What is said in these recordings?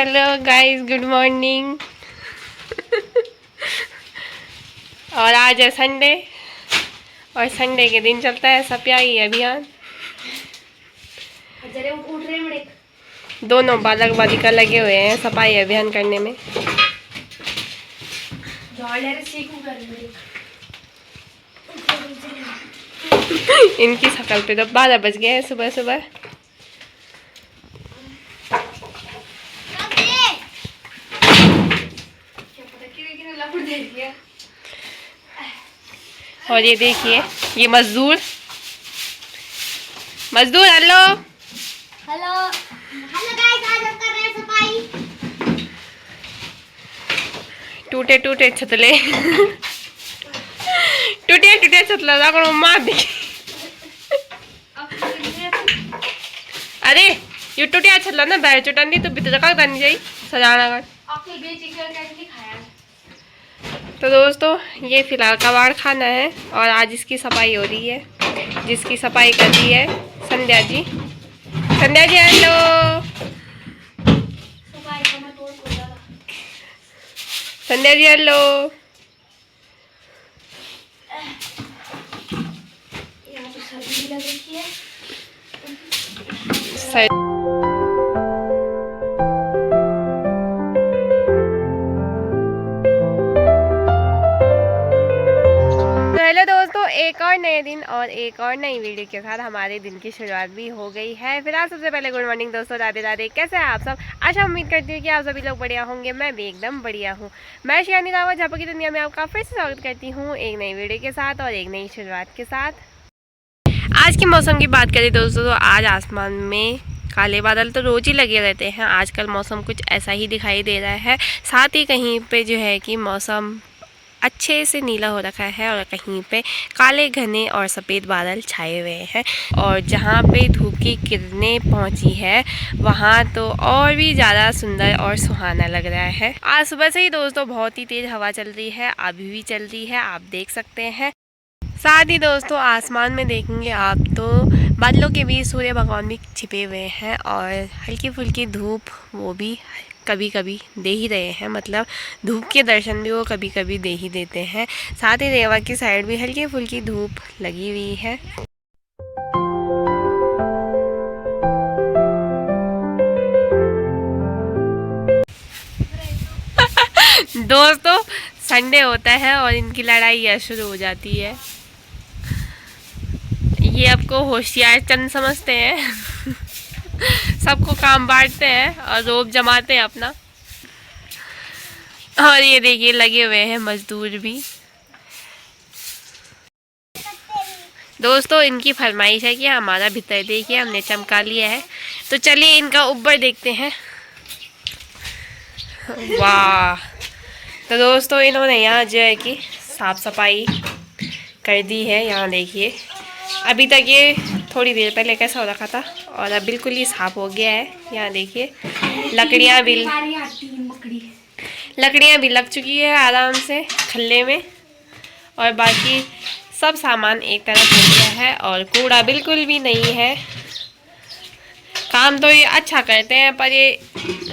Hello guys, good morning. और आज है संडे और संडे के दिन चलता है सफाई अभियान। दोनों बालक बालिका लगे हुए हैं सफाई अभियान करने में। इनकी शकल पे तो 12 बज गए हैं सुबह सुबह। और ये देखिए, ये मजदूर हेलो हेलो हेलो गाइस, आज हम कर रहे हैं सफाई। टूटे टूटे छतले टूटे टूटे छतला जाकर मार दी। अरे ये टूटिया छतला ना बैठ चुटानी तो भीतर का करनी चाहिए सजाना कर। तो दोस्तों, ये फिलहाल कबाड़ खाना है और आज इसकी सफाई हो रही है। जिसकी सफाई कर रही है Sandhya ji. Sandhya ji hello. Sandhya ji hello. Hello दोस्तों, एक और नए दिन और एक और नई वीडियो के साथ हमारे दिन की शुरुआत भी हो गई है। फिलहाल सबसे पहले गुड मॉर्निंग दोस्तों, राधे राधे। कैसे हैं आप सब? आशा उम्मीद करती हूँ कि आप सभी लोग बढ़िया होंगे। मैं भी एकदम बढ़िया हूँ। मैं शियानी रावत झापा की दुनिया में आपका फिर से स्वागत करती हूँ एक नई वीडियो के साथ और एक नई शुरुआत के साथ। आज के मौसम की बात करें दोस्तों, तो आज आसमान में काले बादल तो रोज ही लगे रहते हैं। आजकल मौसम कुछ ऐसा ही दिखाई दे रहा है। साथ ही कहीं पे जो है कि मौसम अच्छे से नीला हो रखा है और कहीं पे काले घने और सफ़ेद बादल छाए हुए हैं। और जहाँ पे धूप की किरणें पहुँची है वहाँ तो और भी ज़्यादा सुंदर और सुहाना लग रहा है। आज सुबह से ही दोस्तों बहुत ही तेज़ हवा चल रही है, अभी भी चल रही है, आप देख सकते हैं। साथ ही दोस्तों आसमान में देखेंगे आप तो बादलों के बीच सूर्य भगवान भी छिपे हुए हैं और हल्की फुल्की धूप वो भी कभी कभी दे ही रहे हैं। मतलब धूप के दर्शन भी वो कभी कभी दे ही देते हैं। साथ ही रेवा की साइड भी हल्की फुल्की धूप लगी हुई है। दोस्तों संडे होता है और इनकी लड़ाई यह शुरू हो जाती है। ये आपको होशियार चंद समझते हैं सबको काम बांटते हैं और रोब जमाते हैं अपना। और ये देखिए लगे हुए हैं मजदूर भी। दोस्तों इनकी फरमाइश है कि हमारा भीतर देखिए हमने चमका लिया है, तो चलिए इनका ऊपर देखते हैं। वाह। तो दोस्तों इन्होंने यहाँ जो है कि साफ सफाई कर दी है। यहाँ देखिए अभी तक ये थोड़ी देर पहले कैसा हो रखा था और अब बिल्कुल ही साफ हो गया है। यहाँ देखिए लकड़ियाँ भी लग चुकी है आराम से खल्ले में और बाकी सब सामान एक तरफ हो गया है और कूड़ा बिल्कुल भी नहीं है। काम तो ये अच्छा करते हैं पर ये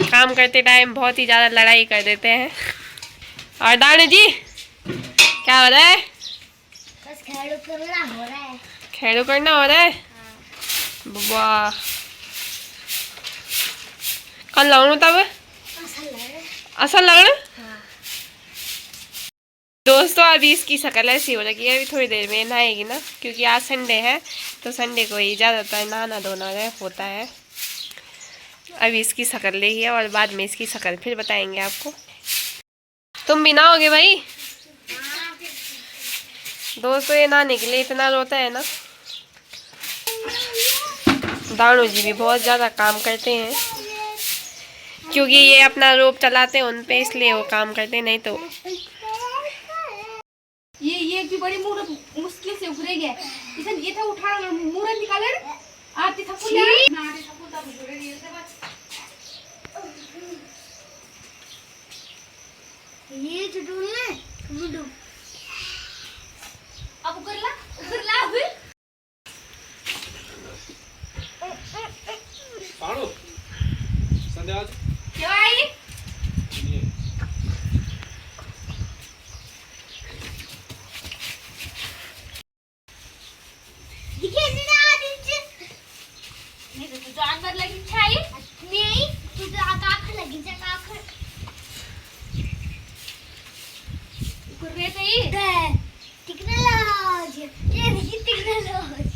काम करते टाइम बहुत ही ज़्यादा लड़ाई कर देते हैं। और दानू जी क्या हो रहा है? बस खेड़ू करना हो रहा है। खेड़ू करना हो रहा है? वाह। कल लाऊं तब असल लग रहा। दोस्तों अभी इसकी शक्ल ऐसी हो रही है, अभी थोड़ी देर में नहाएगी ना, क्योंकि आज संडे है तो संडे को ही ज़्यादातर नहाना धोना होता है। अभी इसकी शक्ल देखिए और बाद में इसकी शक्ल फिर बताएंगे आपको। तुम भी नहाओगे भाई? दोस्तों ये नहाने के लिए इतना रोता है ना। दानू जी भी बहुत ज़्यादा काम करते हैं क्योंकि ये अपना रोप चलाते हैं उन पे, इसलिए वो काम करते हैं। नहीं तो ये भी बड़ी मुश्किल से उखड़ेगी। इसे ये था उठा मुरन निकाले आती था पुला ना आती था पुला बुरे ये से बस ये चुटुल ने बुडू अब उकर ला अभी पाड़ो संध्या क्या आई गई टेक्नोलॉजी, ये देखिए टेक्नोलॉजी।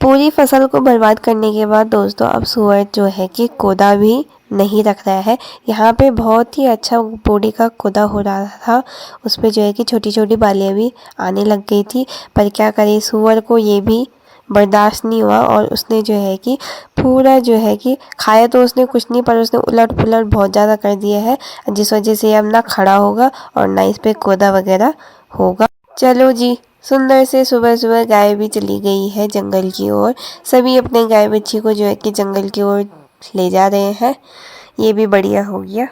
पूरी फसल को बर्बाद करने के बाद दोस्तों अब सुअर जो है कि कोदा भी नहीं रख रहा है। यहाँ पे बहुत ही अच्छा बोड़ी का कोदा हो रहा था, उस पे जो है कि छोटी छोटी बालियाँ भी आने लग गई थी। पर क्या करे, सुअर को ये भी बर्दाश्त नहीं हुआ और उसने जो है कि पूरा जो है कि खाया तो उसने कुछ नहीं, पर उसने उलट पुलट बहुत ज़्यादा कर दिया है, जिस वजह से अब ना खड़ा होगा और ना इस पे कोदा वगैरह होगा। चलो जी, सुंदर से सुबह सुबह गाय भी चली गई है जंगल की ओर। सभी अपने गाय बच्ची को जो है कि जंगल की ओर ले जा रहे हैं। ये भी बढ़िया हो गया।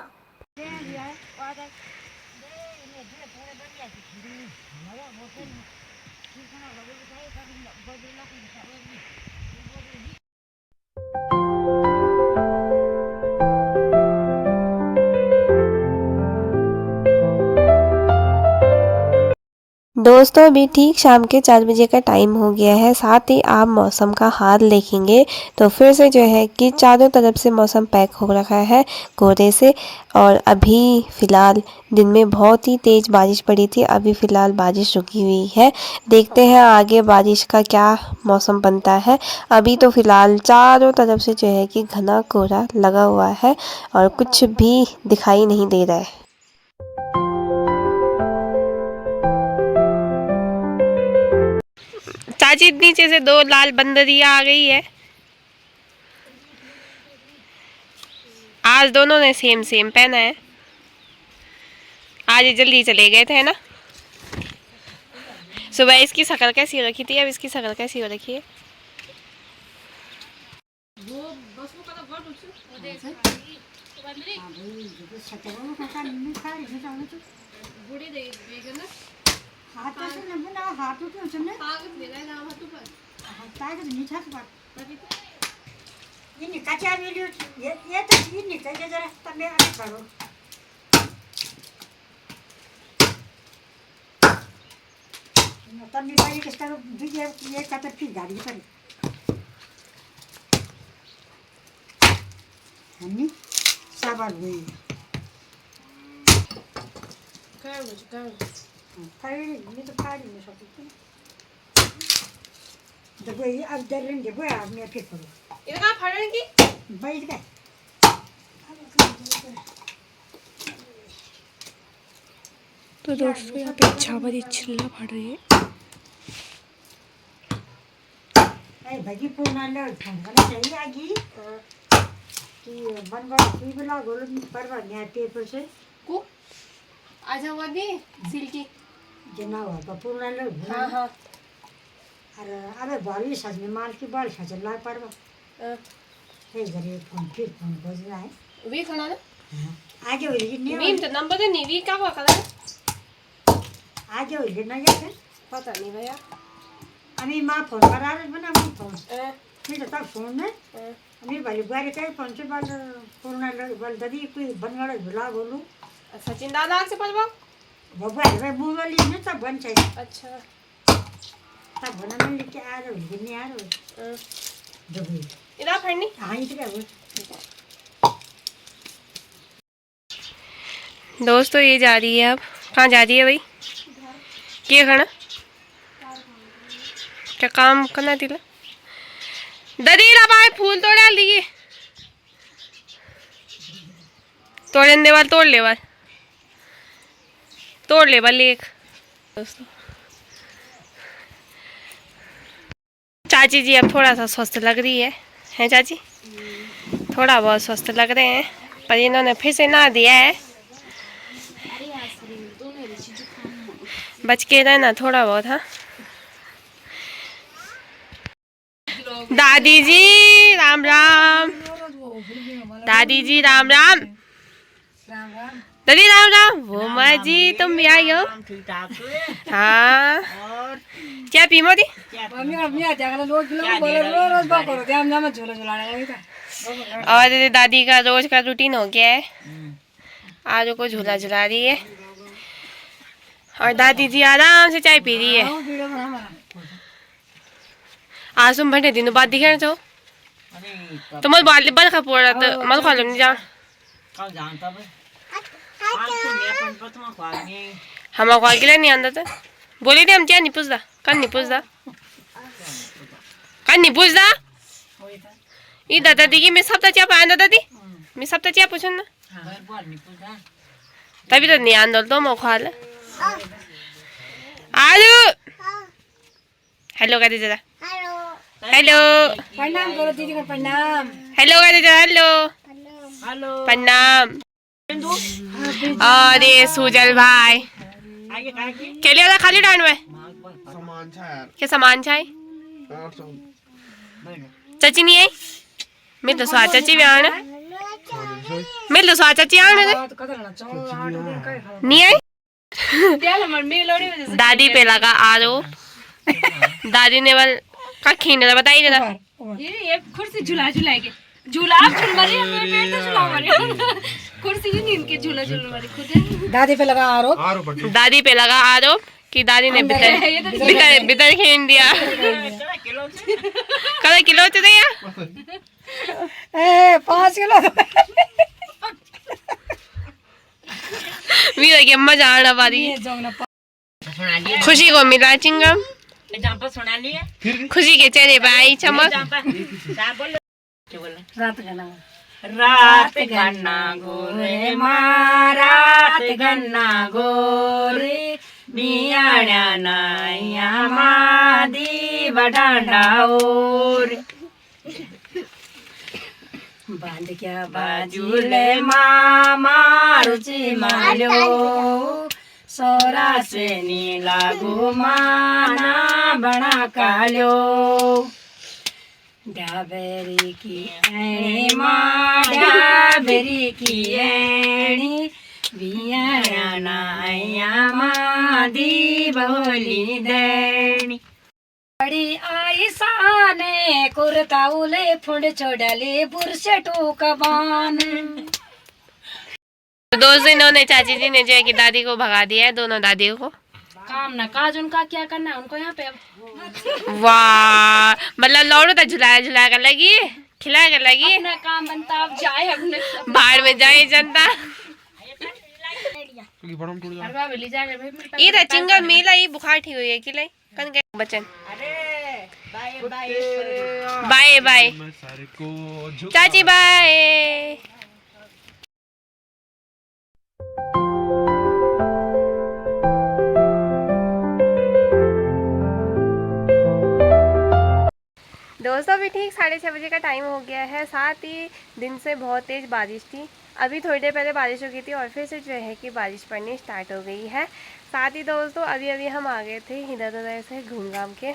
दोस्तों अभी ठीक शाम के 4 बजे का टाइम हो गया है। साथ ही आप मौसम का हाल देखेंगे तो फिर से जो है कि चारों तरफ से मौसम पैक हो रखा है कोहरे से। और अभी फ़िलहाल दिन में बहुत ही तेज़ बारिश पड़ी थी, अभी फ़िलहाल बारिश रुकी हुई है। देखते हैं आगे बारिश का क्या मौसम बनता है। अभी तो फ़िलहाल चारों तरफ से जो है कि घना कोहरा लगा हुआ है और कुछ भी दिखाई नहीं दे रहा है। चाची नीचे से 2 लाल बंदरिया आ गई है। आज दोनों ने सेम सेम पहना है। आज ये जल्दी चले गए थे ना। सुबह इसकी शक्ल कैसी हो रखी थी, अब इसकी शक्ल कैसी हो रखी है। साबार हुई तो फाड़ी नहीं सकती। जब ये अब दर्रन जब आज मैं फिर करूँ ये कहाँ फाड़ने की? बैठ गए। तो दोस्तों यहाँ पे अच्छा बड़ी छिल्ला फाड़ रही है। अरे भाजी पूना ले फोन करना चाहिए आगे कि बनवा की बिला गोल परवा न्याय पेपर से को आजा हुआ दे सिल्की। जना हुआ पूना ले। हाँ हाँ। अरे अबे बारी सज में माल की बाल सज ला परवा हे जरे फोन फिर फोन बजना है वी खाना ना आगे होली नहीं वी तो नंबर दे नहीं वी क्या हुआ खाना आगे होली ना जाते पता नहीं भैया। अमी माँ फोन करा रहे बना मैं फोन नहीं तो तब फोन है अमी वाली बारी का फोन से बाल पूर्ण बाल ददी कोई बनवाड़ा भुला बोलूं सचिन दादा से पढ़वा बाबा है मुंह वाली ने तब बन चाहिए। अच्छा तब बना में लेके आ रहे हो नहीं आ रहे हो दबी इधर फड़नी। हाँ इधर वो दोस्तों ये जा रही है अब कहाँ जा रही है भाई क्या खाना क्या काम करना दिला ददीला भाई फूल तो डाल दिए तोड़ने दे वाल तोड़ ले वाल एक दोस्तों। चाची जी अब थोड़ा सा स्वस्थ लग रही है चाची? थोड़ा बहुत स्वस्थ लग रहे हैं पर इन्होंने फिर से नहा दिया है। बच के रहना थोड़ा बहुत। हाँ दादी जी राम राम। दादी जी राम राम। दादी राम राम। वो माँ जी तुम भी आई हो? हाँ क्या पी मोदी? और दादी का रोज का रूटीन हो गया है, आज को झूला झुला रही है और दादी जी आराम से चाय पी रही है। आज तुम भंडे दिनों बाद दिखे तो मत बाल बल खा पोड़ा तो मत खा लो नहीं जान हम ख्वाल के लिए नहीं आंदा था बोले थे हम क्या नहीं पूछदा कल नहीं पूछदा ये दादा दी मैं सब क्या पाया दादी मैं सब क्या पूछूं ना तभी तो नहीं आंदा तो मैं ख्वाल आलू हेलो कर दे जरा हेलो प्रणाम करो दीदी को प्रणाम। हेलो कर दे जरा हेलो प्रणाम अरे सुजल भाई के लिए वाला खाली डांड में सामान छा यार क्या सामान चाहिए 800 चाची नहीं आई मैं तो स्वाद चाची भी आने मैं तो स्वाद चाची आने नहीं आई दादी पे लगा आरो दादी ने बल का खींच बताइए जरा ये कुर्सी झूला के झूला आप झूल मारी हमें पेट से झूला मारी कुर्सी ही नींद के झूला झूल मारी खुद दादी पे लगा आरोप। आरो बट्टी दादी पे लगा आरोप कि दादी ने बितर खींच दिया कल किलो तो दिया 5 किलो मेरा क्या मजा आना पारी खुशी को मिला चिंगम खुशी के चेहरे पे आई चमक रात गन्ना गोरे मारात गन्ना गोरे बियाण्या नाया मादी बडांडा ओर बांध क्या बाजूले मारुची मालो सोरा से नीला गुमाना बना कालो डाबेरी की ऐणी माँ डाबेरी की ऐणी बियाण्या नाया मादी बोली देणी बड़ी आई साने कुर्ताउले फुंड छोड़ले बुरसे टूकबान। दोस्त इन्होंने चाची जी ने जो है कि दादी को भगा दिया है दोनों दादियों को काम ना काज उनका क्या करना है उनको यहाँ पे अब वाह मतलब लौड़ो तो झुलाया कर लगी खिलाया कर लगी अपना काम बनता अब जाए अपने बाहर में जाए जनता क्योंकि बड़म टूट जा अरबा ले जाकर भाई मेरे ये चिंगा मेला ये बुखार ठीक हुई है कि लाई कन के बचन बाय बाय मैं सारे को झुका चाची बाय। दोस्तों अभी ठीक 6:30 बजे का टाइम हो गया है। साथ ही दिन से बहुत तेज़ बारिश थी, अभी थोड़ी देर पहले बारिश हो गई थी और फिर से जो है कि बारिश पड़नी स्टार्ट हो गई है। साथ ही दोस्तों अभी अभी हम आ गए थे इधर उधर से घूम घाम के।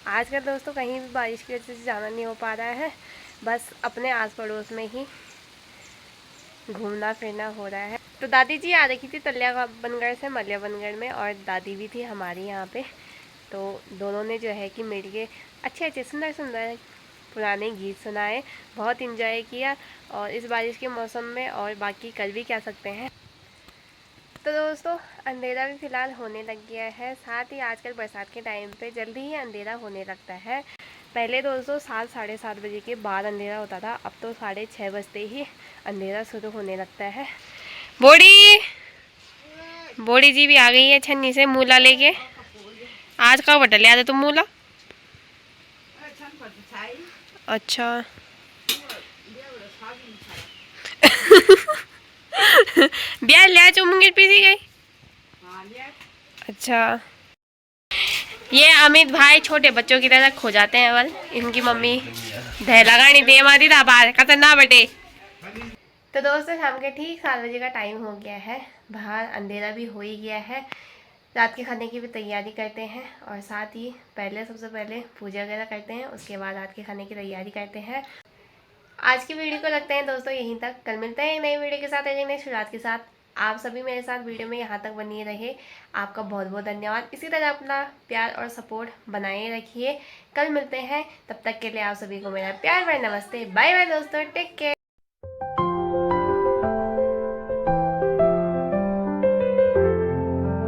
आजकल दोस्तों कहीं भी बारिश की वजह से जाना नहीं हो पा रहा है, बस अपने आस पड़ोस में ही घूमना फिरना हो रहा है। तो दादी जी आ रखी थी तल्या बनगढ़ से मल्या बनगढ़ में और दादी भी थी हमारी यहाँ पे, तो दोनों ने जो है कि मिल के अच्छे अच्छे सुंदर सुंदर पुराने गीत सुनाए, बहुत इंजॉय किया और इस बारिश के मौसम में, और बाकी कर भी क्या सकते हैं। तो दोस्तों अंधेरा भी फ़िलहाल होने लग गया है। साथ ही आजकल बरसात के टाइम पे जल्दी ही अंधेरा होने लगता है। पहले दोस्तों 7 साढ़े 7 बजे के बाद अंधेरा होता था, अब तो 6:30 बजते ही अंधेरा शुरू होने लगता है। बोड़ी जी भी आ गई है छन्नी से मूला लेके। आज कब बटल याद है तुम मूला? अच्छा ब्याह लिया चुमंगी पीसी गई। अच्छा ये अमित भाई छोटे बच्चों की तरह खो जाते हैं, बल इनकी मम्मी धै लगानी दे मारी था बाहर कहते ना बटे। तो दोस्तों शाम के ठीक 7 बजे का टाइम हो गया है, बाहर अंधेरा भी हो ही गया है। रात के खाने की भी तैयारी करते हैं और साथ ही सबसे पहले पूजा वगैरह करते हैं, उसके बाद रात के खाने की तैयारी करते हैं। आज की वीडियो को रखते हैं दोस्तों यहीं तक, कल मिलते हैं एक नई वीडियो के साथ, एक नई शुरुआत के साथ। आप सभी मेरे साथ वीडियो में यहाँ तक बनिए रहे, आपका बहुत बहुत धन्यवाद। इसी तरह अपना प्यार और सपोर्ट बनाए रखिए। कल मिलते हैं, तब तक के लिए आप सभी को मेरा प्यार भरा नमस्ते, बाय बाय दोस्तों, टेक केयर।